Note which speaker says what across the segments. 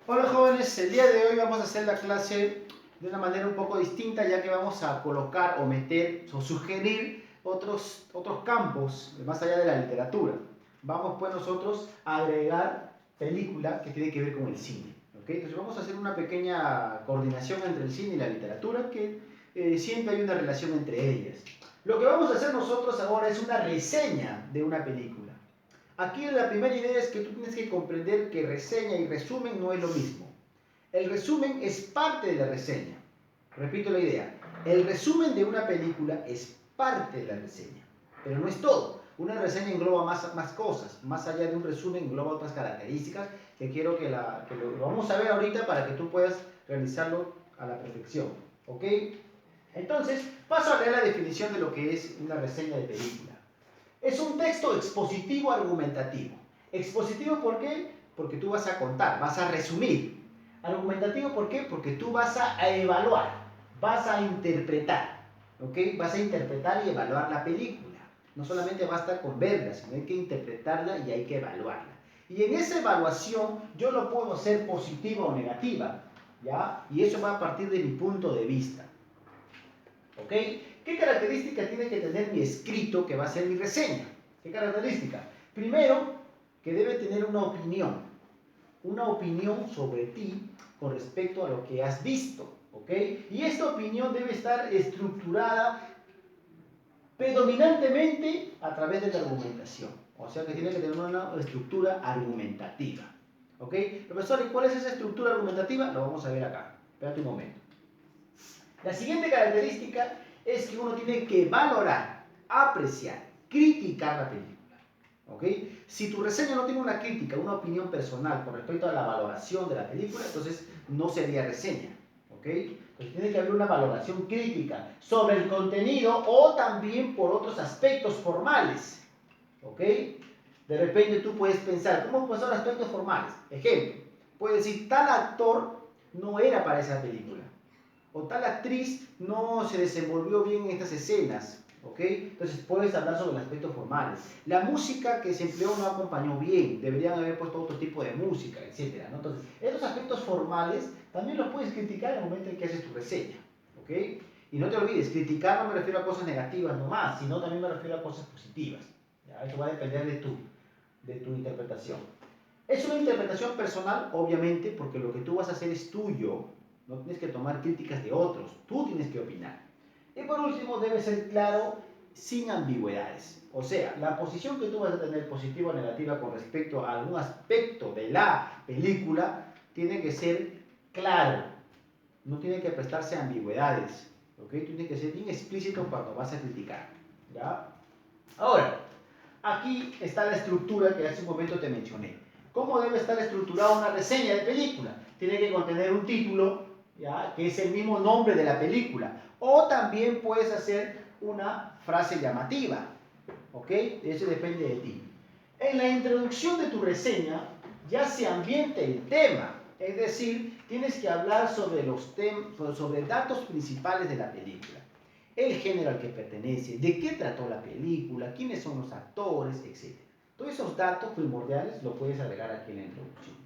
Speaker 1: Hola jóvenes, el día de hoy vamos a hacer la clase de una manera un poco distinta, ya que vamos a colocar o meter o sugerir otros campos más allá de la literatura. Vamos pues nosotros a agregar película que tiene que ver con el cine. ¿Ok? Entonces vamos a hacer una pequeña coordinación entre el cine y la literatura, que siempre hay una relación entre ellas. Lo que vamos a hacer nosotros ahora es una reseña de una película. Aquí la primera idea es que tú tienes que comprender que reseña y resumen no es lo mismo. El resumen es parte de la reseña. Repito la idea. El resumen de una película es parte de la reseña, pero no es todo. Una reseña engloba más cosas. Más allá de un resumen engloba otras características que quiero que lo vamos a ver ahorita para que tú puedas realizarlo a la perfección. ¿Ok? Entonces, paso a leer la definición de lo que es una reseña de película. Es un texto expositivo argumentativo. Expositivo, ¿por qué? Porque tú vas a contar, vas a resumir. Argumentativo, ¿por qué? Porque tú vas a evaluar, vas a interpretar, ¿ok? Vas a interpretar y evaluar la película. No solamente basta con verla, sino hay que interpretarla y hay que evaluarla. Y en esa evaluación yo lo puedo hacer positiva o negativa, ¿ya? Y eso va a partir de mi punto de vista. ¿Ok? ¿Qué característica tiene que tener mi escrito que va a ser mi reseña? ¿Qué característica? Primero, que debe tener una opinión sobre ti con respecto a lo que has visto. ¿Ok? Y esta opinión debe estar estructurada predominantemente a través de la argumentación. O sea que tiene que tener una estructura argumentativa. ¿Ok? Profesor, ¿y cuál es esa estructura argumentativa? Lo vamos a ver acá. Espérate un momento. La siguiente característica es que uno tiene que valorar, apreciar, criticar la película. ¿Ok? Si tu reseña no tiene una crítica, una opinión personal con respecto a la valoración de la película, entonces no sería reseña. ¿Ok? Entonces tiene que haber una valoración crítica sobre el contenido o también por otros aspectos formales. ¿Ok? De repente tú puedes pensar, ¿cómo son aspectos formales? Ejemplo, puedes decir, tal actor no era para esa película o tal actriz no se desenvolvió bien en estas escenas, ¿ok? Entonces puedes hablar sobre los aspectos formales. La música que se empleó no acompañó bien, deberían haber puesto otro tipo de música, etc. ¿no? Entonces, estos aspectos formales también los puedes criticar en el momento en que haces tu reseña, ¿ok? Y no te olvides, criticar no me refiero a cosas negativas nomás, sino también me refiero a cosas positivas. ¿Ya? Eso va a depender de tu interpretación. Es una interpretación personal, obviamente, porque lo que tú vas a hacer es tuyo. No tienes que tomar críticas de otros, tú tienes que opinar. Y por último, debe ser claro, sin ambigüedades. O sea, la posición que tú vas a tener, positiva o negativa, con respecto a algún aspecto de la película, tiene que ser claro. No tiene que prestarse a ambigüedades. ¿Ok? Tiene que ser bien explícito cuando vas a criticar. ¿Ya? Ahora, aquí está la estructura que hace un momento te mencioné. ¿Cómo debe estar estructurada una reseña de película? Tiene que contener un título, ¿ya? Que es el mismo nombre de la película. O también puedes hacer una frase llamativa. ¿Ok? Eso depende de ti. En la introducción de tu reseña ya se ambiente el tema. Es decir, tienes que hablar sobre datos principales de la película. El género al que pertenece, de qué trató la película, quiénes son los actores, etc. Todos esos datos primordiales los puedes agregar aquí en la introducción.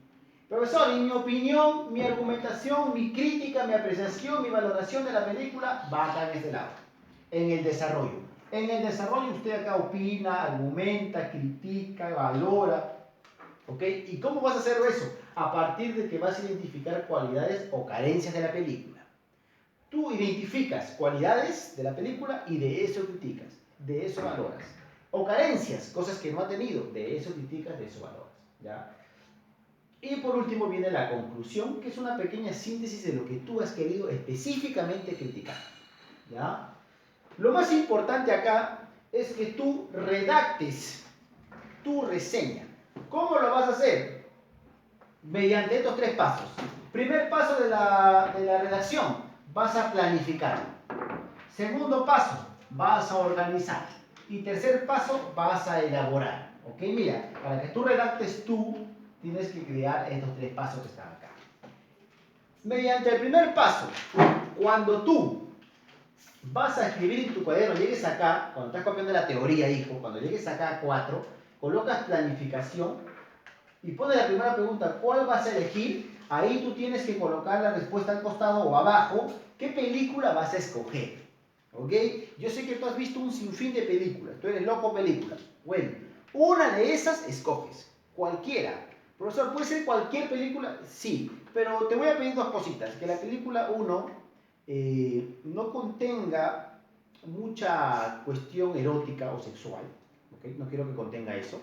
Speaker 1: Profesor, y mi opinión, mi argumentación, mi crítica, mi apreciación, mi valoración de la película va acá en este lado, en el desarrollo. En el desarrollo usted acá opina, argumenta, critica, valora. ¿Ok? ¿Y cómo vas a hacer eso? A partir de que vas a identificar cualidades o carencias de la película. Tú identificas cualidades de la película y de eso criticas, de eso valoras. O carencias, cosas que no ha tenido, de eso criticas, de eso valoras. ¿Ya? Y por último viene la conclusión, que es una pequeña síntesis de lo que tú has querido específicamente criticar. ¿Ya? Lo más importante acá es que tú redactes tu reseña. ¿Cómo lo vas a hacer? Mediante estos tres pasos. Primer paso de la redacción, vas a planificar. Segundo paso, vas a organizar. Y tercer paso, vas a elaborar. ¿Ok? Mira, para que tú redactes tú, tienes que crear estos tres pasos que están acá. Mediante el primer paso, cuando tú vas a escribir en tu cuaderno, llegues acá, cuando estás copiando la teoría, hijo, cuando llegues acá a 4, colocas planificación, y pone la primera pregunta, ¿cuál vas a elegir? Ahí tú tienes que colocar la respuesta al costado o abajo, ¿qué película vas a escoger? ¿Ok? Yo sé que tú has visto un sinfín de películas, tú eres loco películas. Bueno, una de esas escoges, cualquiera. Profesor, ¿puede ser cualquier película? Sí, pero te voy a pedir dos cositas. Que la película 1 no contenga mucha cuestión erótica o sexual. ¿Ok? No quiero que contenga eso.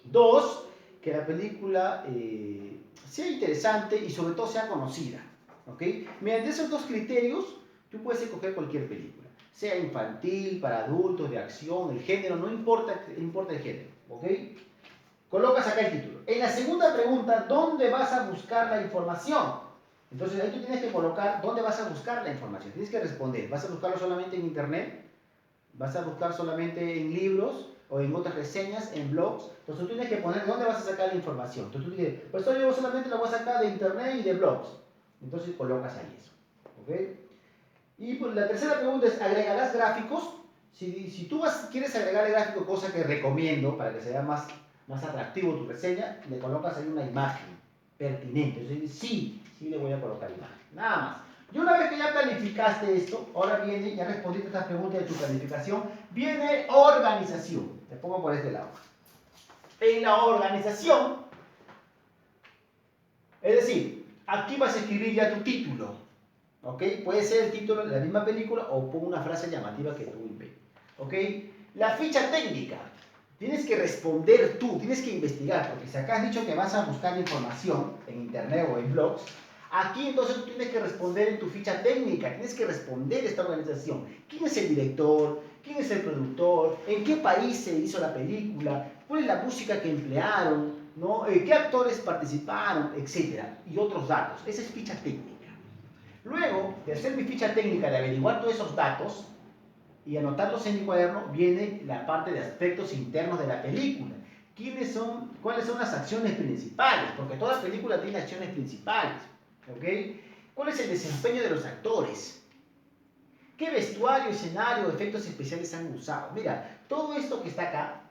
Speaker 1: Dos, que la película sea interesante y sobre todo sea conocida. ¿Ok? Mediante esos dos criterios, tú puedes escoger cualquier película. Sea infantil, para adultos, de acción, el género, no importa, importa el género. ¿Ok? Colocas acá el título. En la segunda pregunta, ¿dónde vas a buscar la información? Entonces ahí tú tienes que colocar dónde vas a buscar la información. Tienes que responder. ¿Vas a buscarlo solamente en internet? ¿Vas a buscar solamente en libros o en otras reseñas, en blogs? Entonces tú tienes que poner dónde vas a sacar la información. Entonces tú dices, pues yo solamente la voy a sacar de internet y de blogs. Entonces colocas ahí eso. ¿Ok? Y pues la tercera pregunta es, ¿agregarás gráficos? Si tú quieres agregar el gráfico, cosa que recomiendo para que sea más atractivo tu reseña, le colocas ahí una imagen pertinente. Entonces, sí le voy a colocar imagen. Nada más. Y una vez que ya planificaste esto, ahora viene, ya respondiste a estas preguntas de tu planificación, viene organización. Te pongo por este lado. En la organización, es decir, aquí vas a escribir ya tu título. ¿Ok? Puede ser el título de la misma película o pon una frase llamativa que tú inventes. ¿Ok? La ficha técnica. Tienes que responder tú, tienes que investigar, porque si acá has dicho que vas a buscar información en internet o en blogs, aquí entonces tú tienes que responder en tu ficha técnica, tienes que responder esta organización. ¿Quién es el director? ¿Quién es el productor? ¿En qué país se hizo la película? ¿Cuál es la música que emplearon? ¿No? ¿Qué actores participaron? Etcétera. Y otros datos. Esa es ficha técnica. Luego de hacer mi ficha técnica, de averiguar todos esos datos y anotarlos en mi cuaderno, viene la parte de aspectos internos de la película. ¿Cuáles son las acciones principales? Porque toda película tiene acciones principales. ¿Ok? ¿Cuál es el desempeño de los actores? ¿Qué vestuario, escenario, efectos especiales han usado? Mira, todo esto que está acá,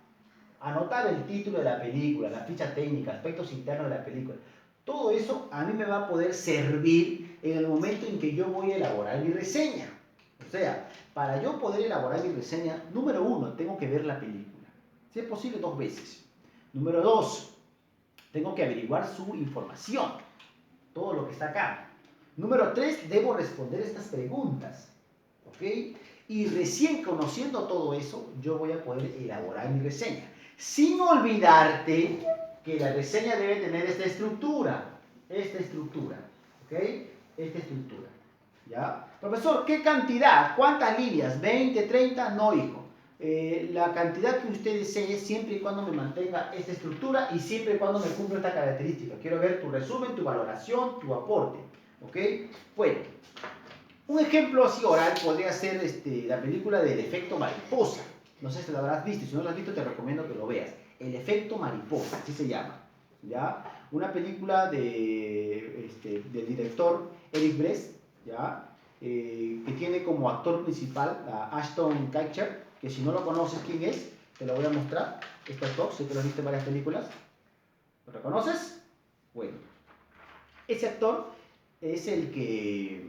Speaker 1: anotar el título de la película, la ficha técnica, aspectos internos de la película, todo eso a mí me va a poder servir en el momento en que yo voy a elaborar mi reseña. O sea, para yo poder elaborar mi reseña, número uno, tengo que ver la película. Si es posible, 2 veces. Número dos, tengo que averiguar su información, todo lo que está acá. Número tres, debo responder estas preguntas. ¿Ok? Y recién conociendo todo eso, yo voy a poder elaborar mi reseña. Sin olvidarte que la reseña debe tener esta estructura. ¿Ok? Esta estructura. ¿Ya? Profesor, ¿qué cantidad? ¿Cuántas líneas? ¿20, 30? No, hijo. La cantidad que usted desee siempre y cuando me mantenga esta estructura y siempre y cuando me cumpla esta característica. Quiero ver tu resumen, tu valoración, tu aporte. ¿Ok? Bueno, un ejemplo así oral podría ser la película del efecto mariposa. No sé si lo habrás visto, si no lo has visto te recomiendo que lo veas. El efecto mariposa, así se llama. ¿Ya? Una película del director Eric Brest, ¿ya? Que tiene como actor principal a Ashton Kutcher, que si no lo conoces quién es, te lo voy a mostrar. Este actor, sé que lo has visto en varias películas. ¿Lo reconoces? Bueno, ese actor es el que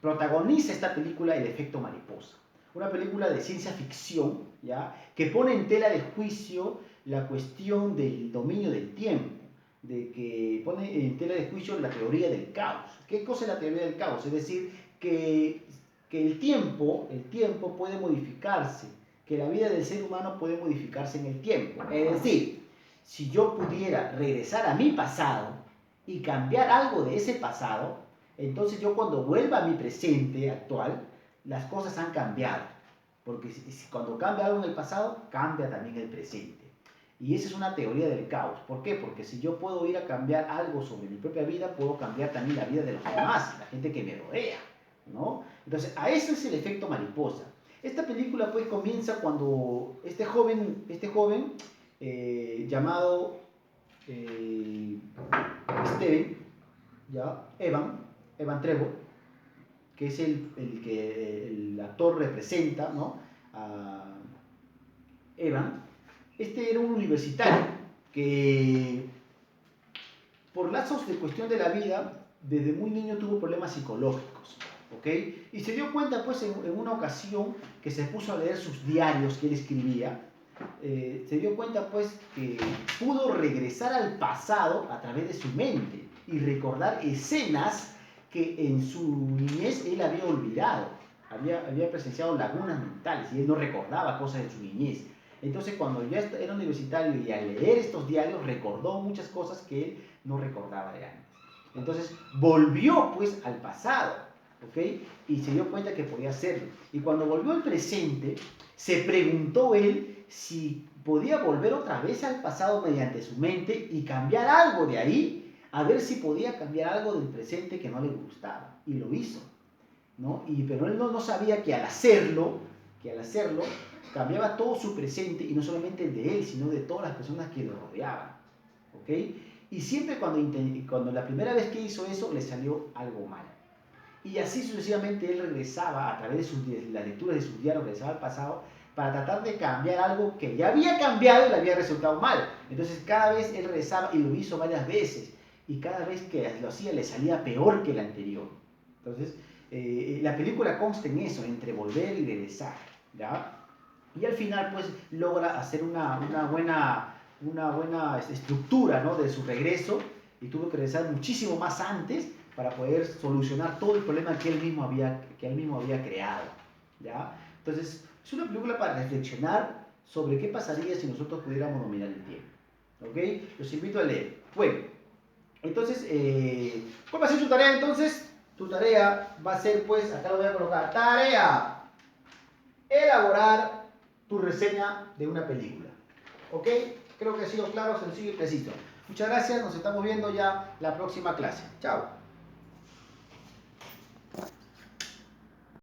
Speaker 1: protagoniza esta película El efecto mariposa. Una película de ciencia ficción, ¿ya? Que pone en tela de juicio la cuestión del dominio del tiempo, de que pone en tela de juicio la teoría del caos. ¿Qué cosa es la teoría del caos? Es decir, que el tiempo puede modificarse, que la vida del ser humano puede modificarse en el tiempo. Es decir, si yo pudiera regresar a mi pasado y cambiar algo de ese pasado, entonces yo cuando vuelva a mi presente actual, las cosas han cambiado. Porque cuando cambia algo en el pasado, cambia también el presente. Y esa es una teoría del caos. ¿Por qué? Porque si yo puedo ir a cambiar algo sobre mi propia vida, puedo cambiar también la vida de los demás, la gente que me rodea, ¿no? Entonces, a eso es el efecto mariposa. Esta película pues comienza cuando este joven llamado Steven, ¿ya? Evan Trevor, que es el que el actor representa, ¿no? A Evan. Este era un universitario que por lazos de cuestión de la vida, desde muy niño tuvo problemas psicológicos, ¿ok? Y se dio cuenta, pues, en una ocasión que se puso a leer sus diarios que él escribía, se dio cuenta, pues, que pudo regresar al pasado a través de su mente y recordar escenas que en su niñez él había olvidado. Había presenciado lagunas mentales y él no recordaba cosas de su niñez. Entonces, cuando ya era universitario y al leer estos diarios, recordó muchas cosas que él no recordaba de antes. Entonces, volvió pues al pasado, ¿ok? Y se dio cuenta que podía hacerlo. Y cuando volvió al presente, se preguntó él si podía volver otra vez al pasado mediante su mente y cambiar algo de ahí, a ver si podía cambiar algo del presente que no le gustaba. Y lo hizo, ¿no? Pero él no sabía que al hacerlo, cambiaba todo su presente, y no solamente el de él, sino de todas las personas que lo rodeaban, ¿ok? Y siempre cuando la primera vez que hizo eso, le salió algo mal. Y así sucesivamente él regresaba a través de la lectura de sus diarios, regresaba al pasado para tratar de cambiar algo que ya había cambiado y le había resultado mal. Entonces cada vez él regresaba, y lo hizo varias veces, y cada vez que lo hacía le salía peor que el anterior. Entonces la película consta en eso, entre volver y regresar, ¿ya? Y al final pues logra hacer una buena estructura, ¿no?, de su regreso, y tuvo que regresar muchísimo más antes para poder solucionar todo el problema que él mismo había creado, ¿ya? Entonces, es una película para reflexionar sobre qué pasaría si nosotros pudiéramos dominar el tiempo, ¿ok? Los invito a leer. Bueno, entonces, ¿cuál va a ser tu tarea entonces? Tu tarea va a ser, pues, acá lo voy a colocar, tarea, elaborar tu reseña de una película, ¿ok? Creo que ha sido claro, sencillo y preciso. Muchas gracias, nos estamos viendo ya la próxima clase. Chao.